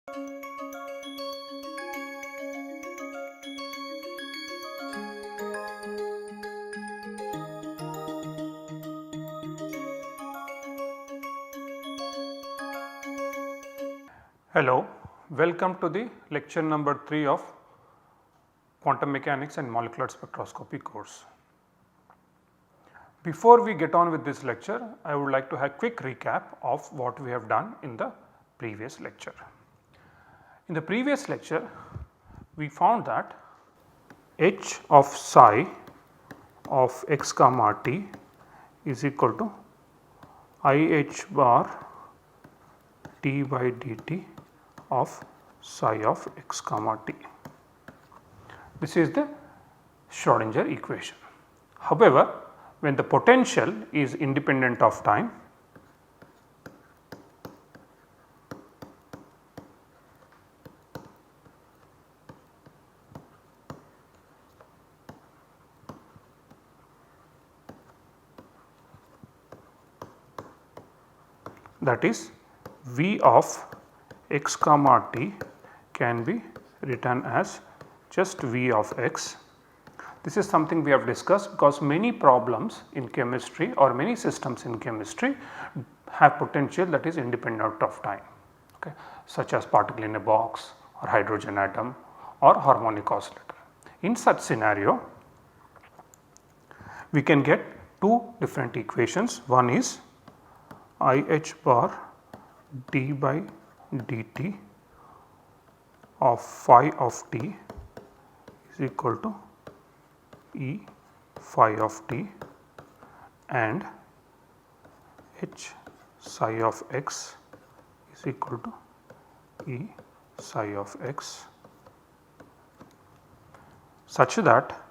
Hello, welcome to the lecture number 3 of Quantum Mechanics and Molecular Spectroscopy course. Before we get on with this lecture, I would like to have a quick recap of what we have done in the previous lecture. In the previous lecture, we found that h of psi of x comma t is equal to I h bar d by dt of psi of x comma t. This is the Schrodinger equation. However, when the potential is independent of time, that is V of x comma t can be written as just V of x. This is something we have discussed because many problems in chemistry or many systems in chemistry have potential that is independent of time, okay, such as particle in a box or hydrogen atom or harmonic oscillator. In such scenario, we can get two different equations. One is I h bar d by dt of phi of t is equal to E phi of t and h psi of x is equal to E psi of x, such that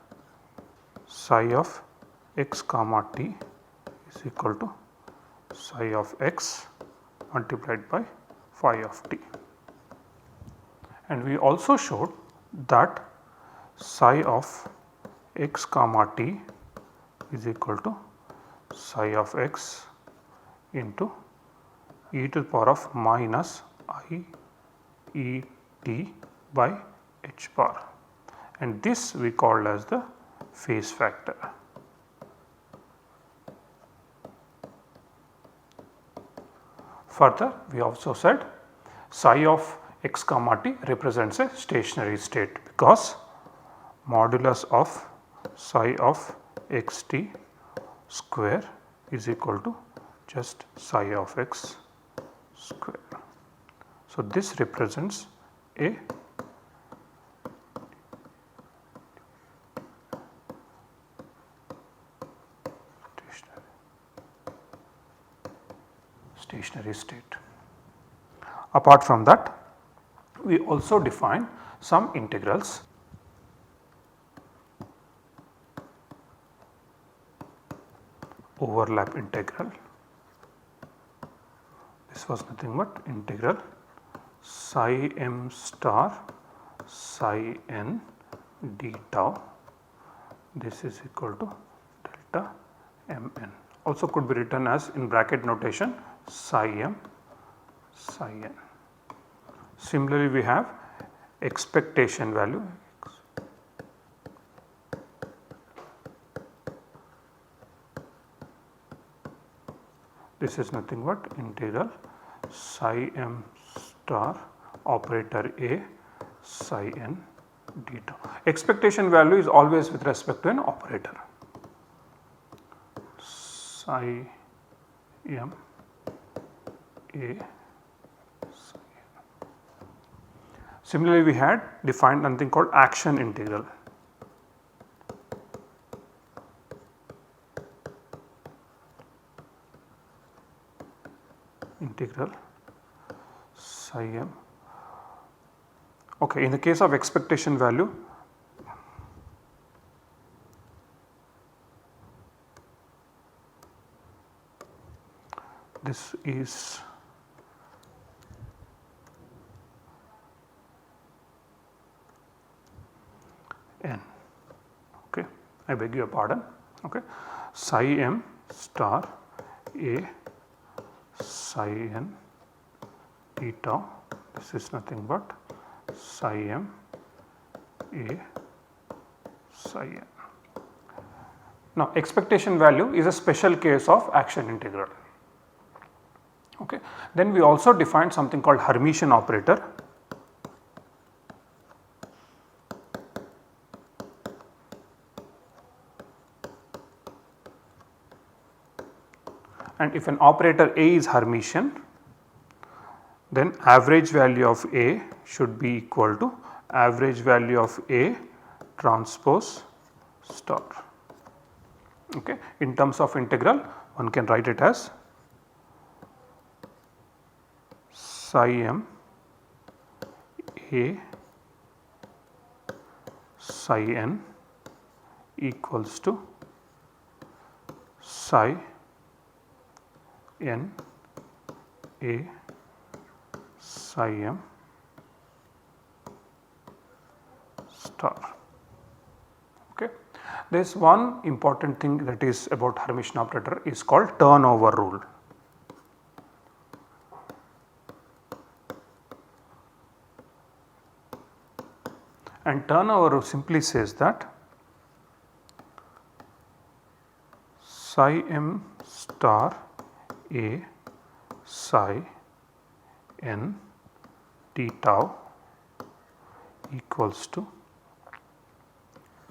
psi of x comma t is equal to psi of x multiplied by phi of t. And we also showed that psi of x comma t is equal to psi of x into e to the power of minus I e t by h bar, and this we called as the phase factor. Further, we also said psi of x comma t represents a stationary state because modulus of psi of x t square is equal to just psi of x square. So, this represents a stationary state. Apart from that, we also define some integrals. Overlap integral, this was nothing but integral psi m star psi n d tau, this is equal to delta m n, also could be written as in bracket notation psi m psi n. Similarly, we have expectation value, this is nothing but integral psi m star operator a psi n d tau. Expectation value is always with respect to an operator, psi m a psi n. Similarly, we had defined something called action integral. Integral psi m. Okay, in the case of expectation value, this is n, okay, I beg your pardon, okay, psi m star a psi n d tau, this is nothing but psi m a psi n. Now expectation value is a special case of action integral. Okay. Then we also defined something called Hermitian operator. And if an operator A is Hermitian, then average value of A should be equal to average value of A transpose star. Okay. In terms of integral, one can write it as psi m A psi n equals to psi n A psi m star. Okay. There is one important thing that is about Hermitian operator is called turnover rule. And turnover rule simply says that psi m star A psi n t tau equals to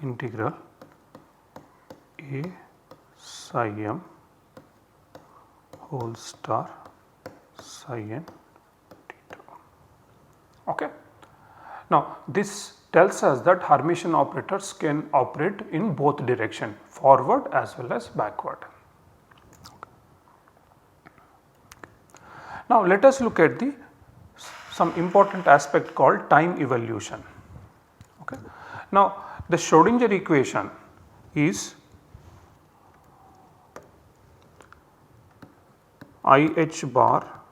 integral A psi m whole star psi n t tau. Okay. Now this tells us that Hermitian operators can operate in both direction, forward as well as backward. Now let us look at some important aspect called time evolution. Okay. Now the Schrodinger equation is IH bar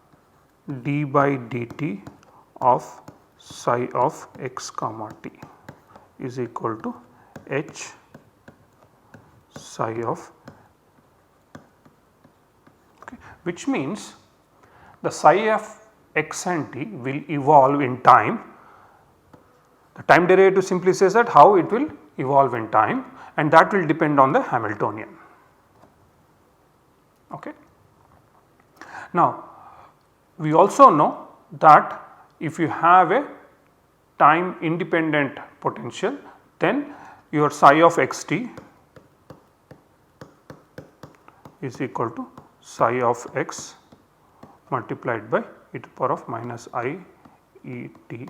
d by dt of psi of x comma t is equal to h psi of, okay, which means the psi of x and t will evolve in time. The time derivative simply says that how it will evolve in time, and that will depend on the Hamiltonian. Okay. Now we also know that if you have a time independent potential, then your psi of xt is equal to psi of x multiplied by e to the power of minus I e t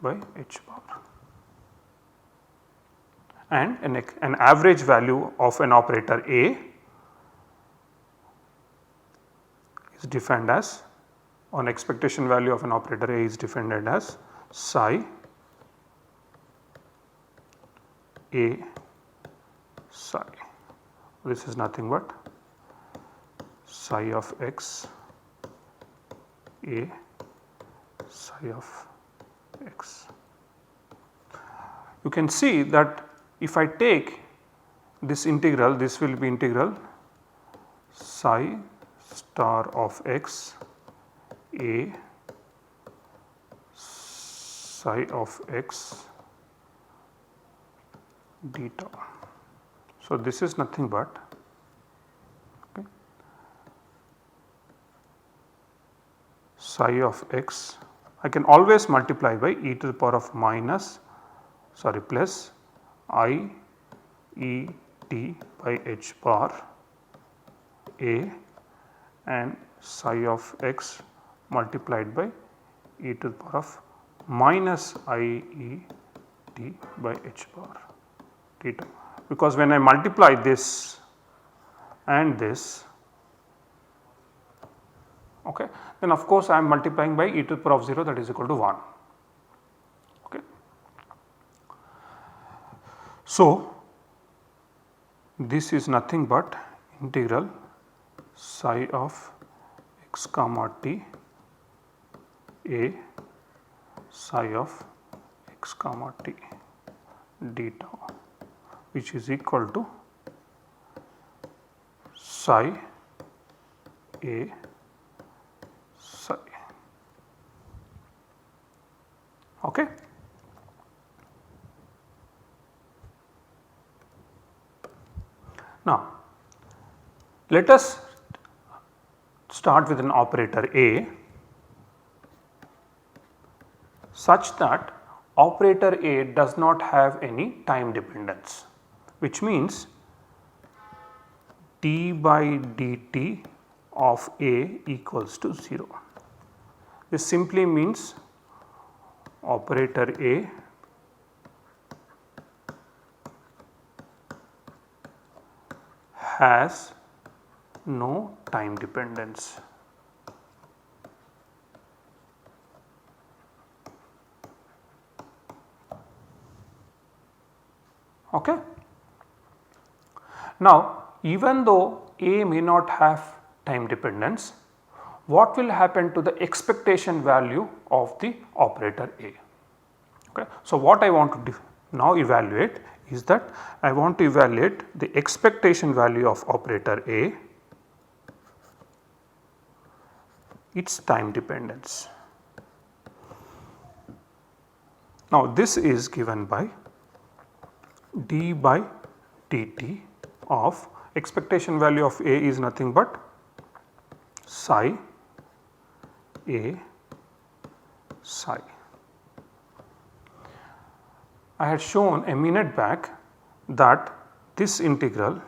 by h bar. And an average value of an operator A is defined as, on expectation value of an operator A is defined as psi A psi. This is nothing but psi of x A psi of x. You can see that if I take this integral, this will be integral psi star of x A psi of x d tau. So this is nothing but, okay, psi of x. I can always multiply by e to the power of plus I e t by h bar A and psi of x multiplied by e to the power of minus I e t by h bar theta, because when I multiply this and this, okay, then of course I am multiplying by e to the power of 0, that is equal to 1. Okay. So this is nothing but integral psi of x comma t A psi of x comma t d tau, which is equal to psi A psi. Okay. Now, let us start with an operator A such that operator A does not have any time dependence, which means d by dt of A equals to 0. This simply means operator A has no time dependence. Okay. Now, even though A may not have time dependence, what will happen to the expectation value of the operator A? Okay. So, what I want to now evaluate is that I want to evaluate the expectation value of operator A, its time dependence. Now, this is given by d by dt of expectation value of A is nothing but psi A psi. I had shown a minute back that this integral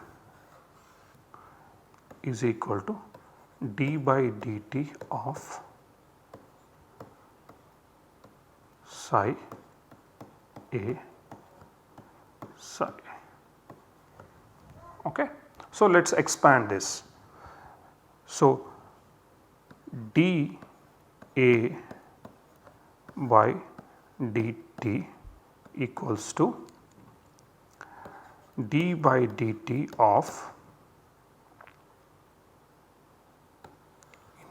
is equal to d by dt of psi A psi. Okay. So, let us expand this. So, d A by dt equals to d by dt of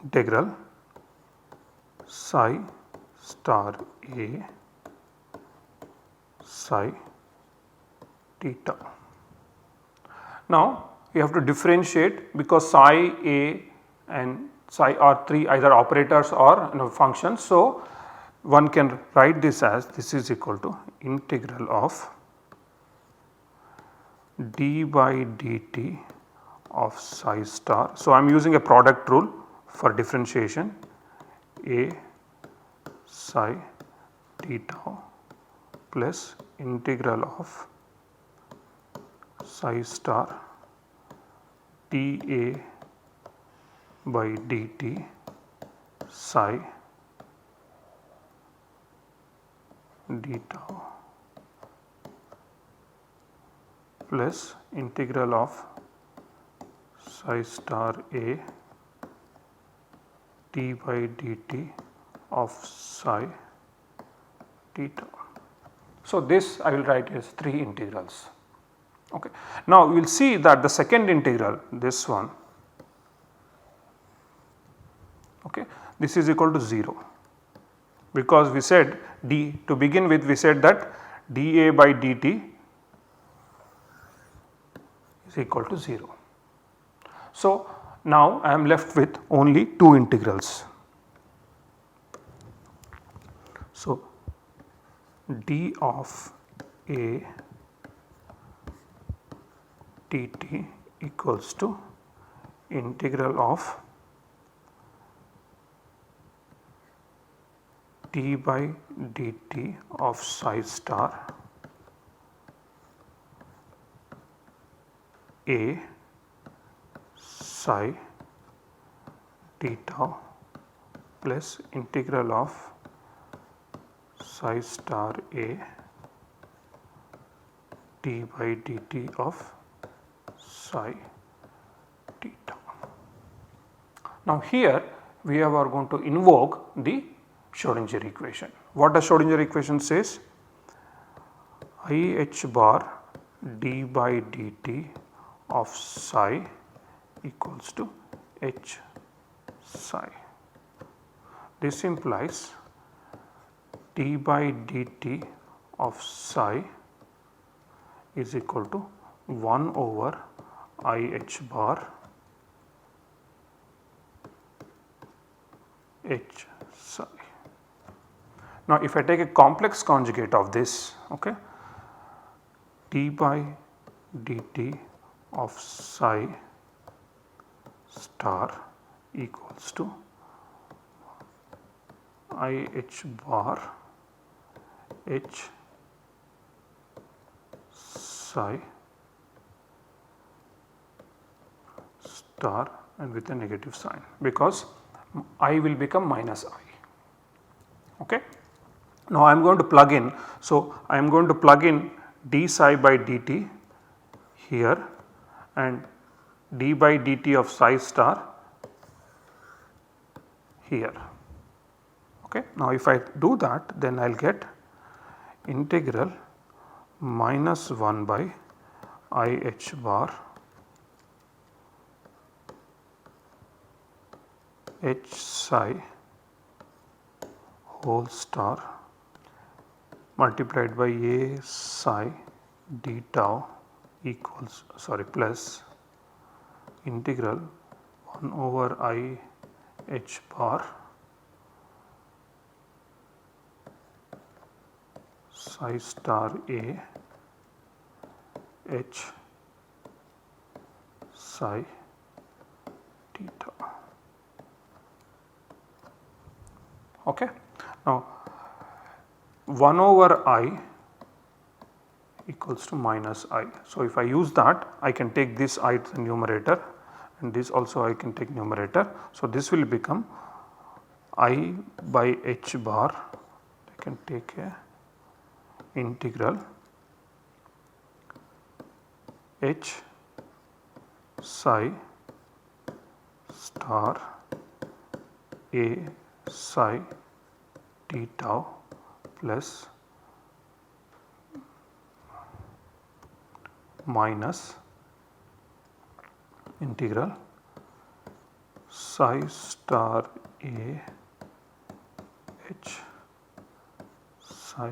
integral psi star A psi theta. Now, you have to differentiate because psi A and psi are three either operators or functions. So, one can write this as this is equal to integral of d by dt of psi star. So, I am using a product rule for differentiation A psi theta plus integral of psi star dA by dt psi d tau plus integral of psi star A d by dt of psi theta. So, this I will write as 3 integrals. Okay. Now, we will see that the second integral, this one, okay, this is equal to 0 because we said d to begin with, we said that dA by dt is equal to 0. So, now I am left with only 2 integrals. So, d of A dt equals to integral of d by dt of psi star A psi theta plus integral of psi star A d by dt of psi theta. Now, here we are going to invoke the Schrodinger equation. What does Schrodinger equation says? I h bar d by dt of psi equals to h psi. This implies d by dt of psi is equal to 1 over I h bar h psi. Now if I take a complex conjugate of this, okay, d by dt of psi star equals to I h bar h psi star and with a negative sign, because I will become minus I. Okay. Now I am going to plug in. So I am going to plug in d psi by dt here and d by dt of psi star here. Okay. Now if I do that, then I will get integral minus 1 by I h bar h psi whole star multiplied by a psi d tau equals plus integral 1 over I h bar psi star a h psi d tau. Okay. Now 1 over I equals to minus I. So if I use that, I can take this I to the numerator and this also I can take numerator. So this will become I by h bar, I can take a integral h psi star a psi d tau plus minus integral psi star a h psi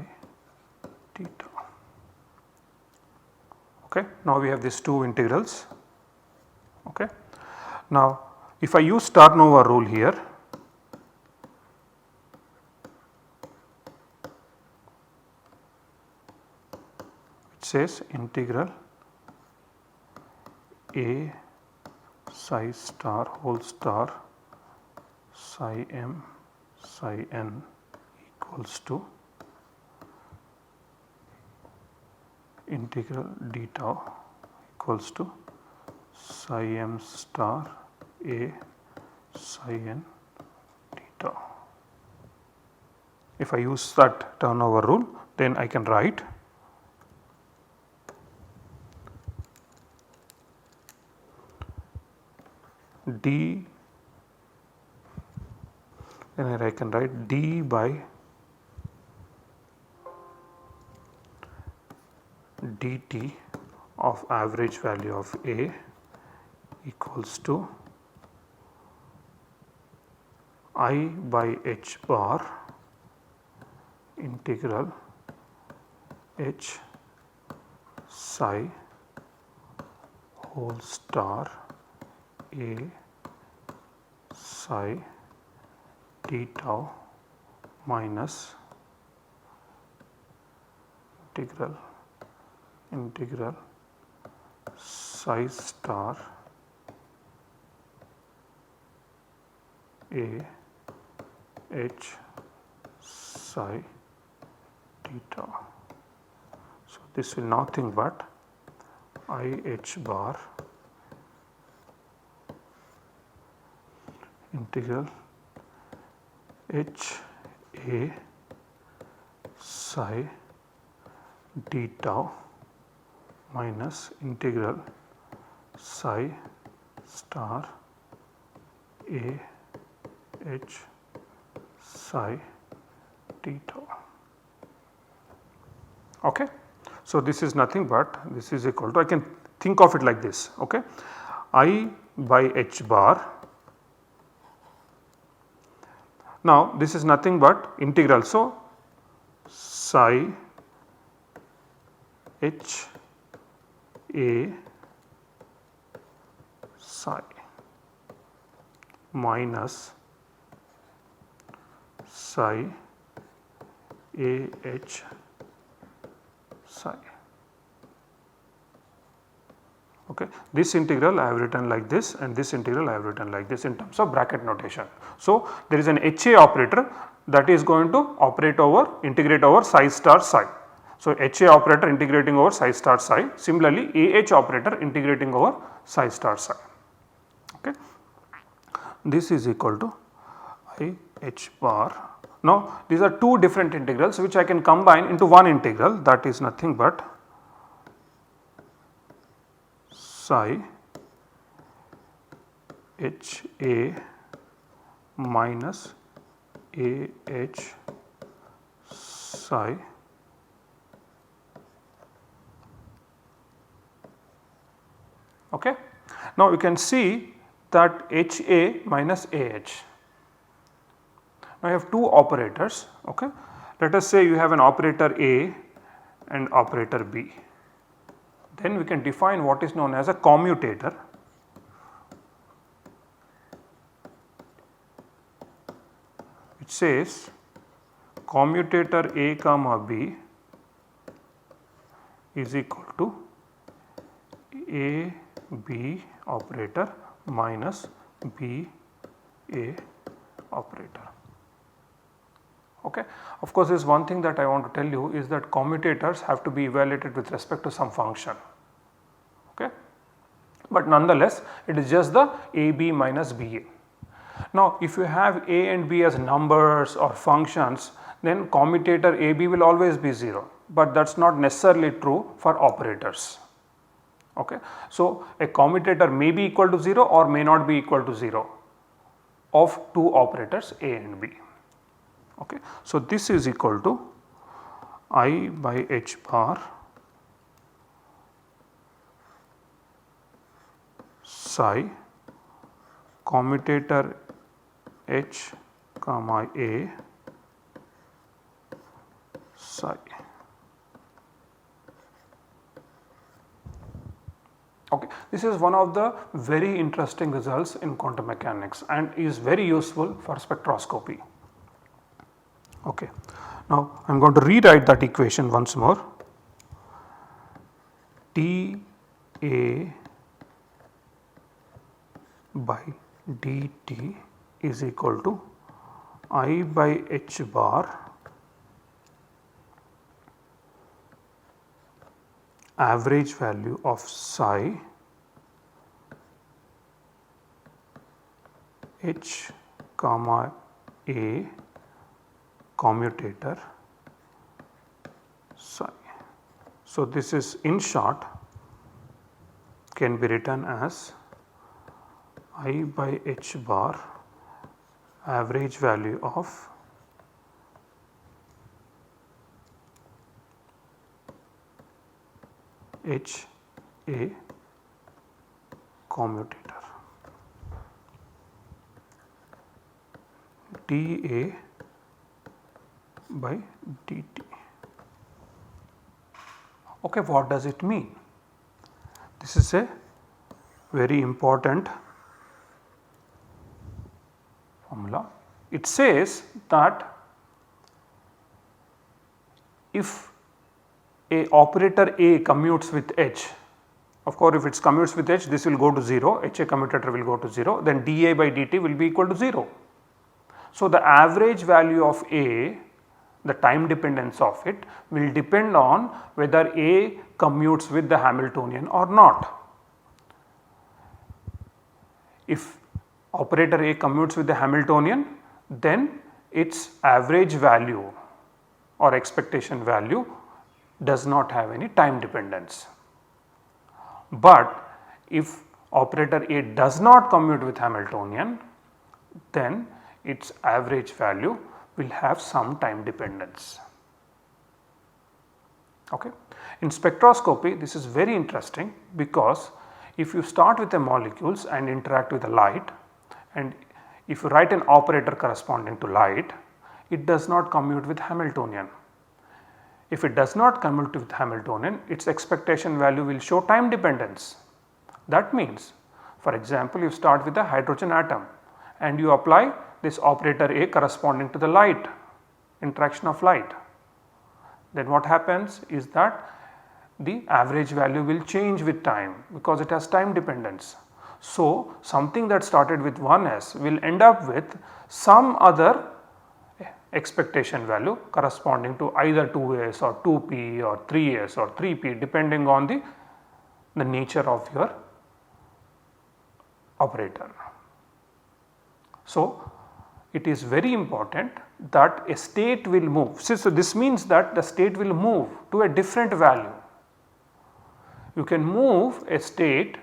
d tau. Okay. Now we have these two integrals. Okay. Now if I use Star-Nova rule here, it says integral a psi star whole star psi m psi n equals to integral d tau equals to psi m star a psi n d tau. If I use that turnover rule, then I can write d, then I can write d by dt of average value of A equals to I by h bar integral h psi whole star a psi d tau minus integral psi star a h psi d tau. So this will nothing but I h bar integral h a psi d tau minus integral psi star a h psi d tau. Okay. So this is nothing but this is equal to, I can think of it like this, okay, I by h bar. Now this is nothing but integral, so psi h a psi minus psi AH psi. Okay. This integral I have written like this and this integral I have written like this in terms of bracket notation. So, there is an HA operator that is going to integrate over psi star psi. So, HA operator integrating over psi star psi, similarly AH operator integrating over psi star psi. Okay. This is equal to IH bar. Now, these are two different integrals which I can combine into one integral, that is nothing but psi HA minus AH psi okay. Now, you can see that HA minus AH. Now, I have two operators. Okay. Let us say you have an operator A and operator B. Then we can define what is known as a commutator. It says commutator A comma B is equal to A B operator minus B A operator. Okay. Of course, there is one thing that I want to tell you is that commutators have to be evaluated with respect to some function. Okay. But nonetheless, it is just the AB minus BA. Now, if you have A and B as numbers or functions, then commutator AB will always be 0, but that is not necessarily true for operators. Okay. So, a commutator may be equal to 0 or may not be equal to 0 of two operators A and B. Okay. So, this is equal to I by H bar psi commutator H comma A psi. Okay. This is one of the very interesting results in quantum mechanics and is very useful for spectroscopy. Okay. Now, I am going to rewrite that equation once more. T A by dt is equal to I by H bar average value of psi H comma A commutator psi. So, this is in short can be written as I by H bar average value of H A commutator d A by dt. Okay, what does it mean? This is a very important formula. It says that if a operator A commutes with H, of course if it commutes with H, this will go to 0, HA commutator will go to 0, then dA by dt will be equal to 0. So, the average value of A, the time dependence of it, will depend on whether A commutes with the Hamiltonian or not. If operator A commutes with the Hamiltonian, then its average value or expectation value does not have any time dependence. But if operator A does not commute with Hamiltonian, then its average value will have some time dependence. Okay. In spectroscopy, this is very interesting because if you start with the molecules and interact with the light, and if you write an operator corresponding to light, it does not commute with Hamiltonian. If it does not commute with Hamiltonian, its expectation value will show time dependence. That means, for example, you start with a hydrogen atom and you apply this operator A corresponding to the light, interaction of light. then what happens is that the average value will change with time because it has time dependence. So, something that started with 1s will end up with some other expectation value corresponding to either 2s or 2p or 3s or 3p depending on the nature of your operator. So, it is very important that a state will move. So, this means that the state will move to a different value. You can move a state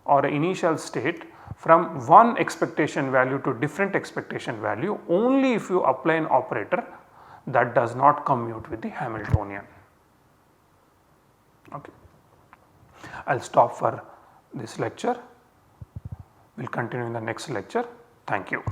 or an initial state from one expectation value to different expectation value only if you apply an operator that does not commute with the Hamiltonian. Okay. I will stop for this lecture. We will continue in the next lecture. Thank you.